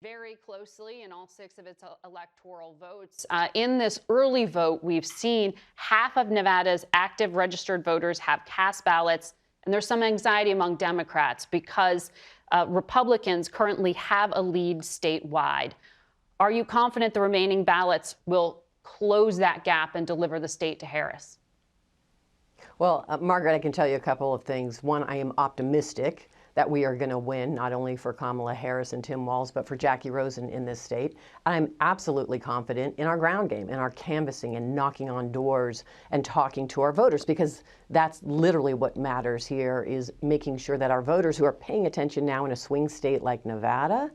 very closely in all 6 of its electoral votes. In this early vote, we've seen half of Nevada's active registered voters have cast ballots, and there's some anxiety among Democrats because Republicans currently have a lead statewide. Are you confident the remaining ballots will close that gap and deliver the state to Harris? Well, Margaret, I can tell you a couple of things. One, I am optimistic that we are going to win, not only for Kamala Harris and Tim Walz, but for Jackie Rosen in this state. I'm absolutely confident in our ground game, in our canvassing and knocking on doors and talking to our voters, because that's literally what matters here, is making sure that our voters who are paying attention now in a swing state like Nevada,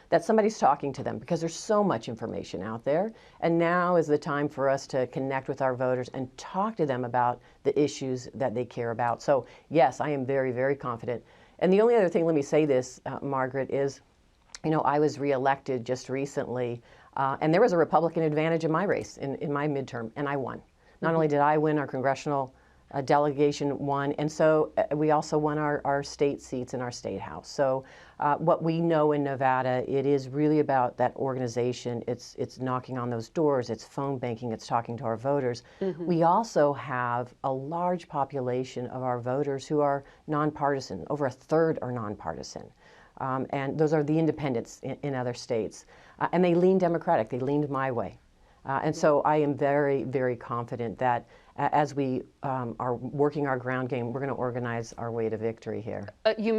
that somebody's talking to them, because there's so much information out there. And now is the time for us to connect with our voters and talk to them about the issues that they care about. So yes, I am very, very confident. And the only other thing, let me say this, Margaret, is, I was reelected just recently, and there was a Republican advantage in my race, in my midterm, and I won. Not only did I win, our congressional delegation won, and so we also won our state seats in our state house. So what we know in Nevada, it is really about that organization. It's knocking on those doors, it's phone banking, it's talking to our voters. We also have a large population of our voters who are nonpartisan. Over a third are nonpartisan. And those are the independents in other states. And they lean Democratic, they leaned my way. And so I am very, very confident that as we are working our ground game, we're going to organize our way to victory here. You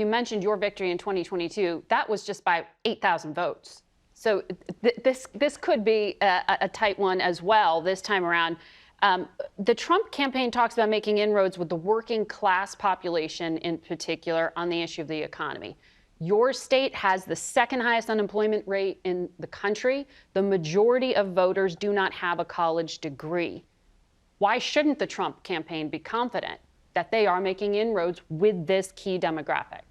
mentioned your victory in 2022. That was just by 8,000 votes. So this could be a tight one as well this time around. The Trump campaign talks about making inroads with the working class population in particular on the issue of the economy. Your state has the second highest unemployment rate in the country. The majority of voters do not have a college degree. Why shouldn't the Trump campaign be confident that they are making inroads with this key demographic?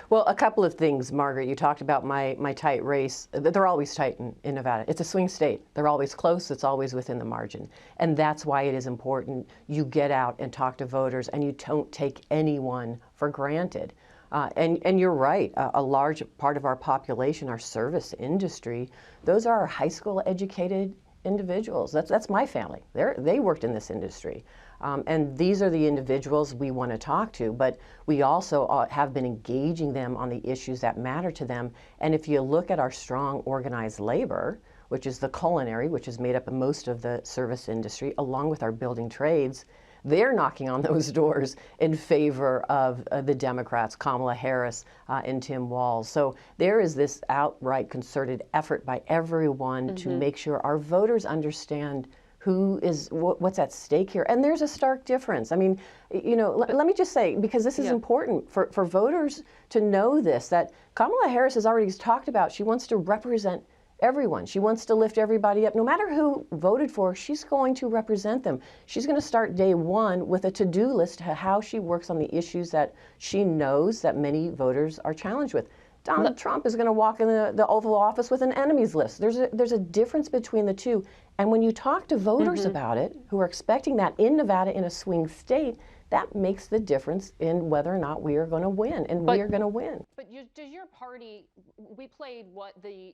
Well, a couple of things, Margaret. You talked about my tight race. They're always tight in Nevada. It's a swing state. They're always close. It's always within the margin. And that's why it is important you get out and talk to voters, and you don't take anyone for granted. And you're right, a large part of our population, our service industry, those are high school educated individuals. That's my family. They worked in this industry. And these are the individuals we want to talk to, but we also have been engaging them on the issues that matter to them. And if you look at our strong organized labor, which is the culinary, which is made up of most of the service industry, along with our building trades, they're knocking on those doors in favor of the Democrats, Kamala Harris and Tim Walz. So there is this outright concerted effort by everyone to make sure our voters understand what's at stake here. And there's a stark difference. I mean, let me just say, because this is important for voters to know this, that Kamala Harris has already talked about she wants to represent everyone. She wants to lift everybody up. No matter who voted for her, she's going to represent them. She's going to start day one with a to-do list to how she works on the issues that she knows that many voters are challenged with. Donald Trump is going to walk in the Oval Office with an enemies list. There's a difference between the two. And when you talk to voters about it, who are expecting that in Nevada, in a swing state, that makes the difference in whether or not we are going to win, and we are going to win. But does your party, we played what the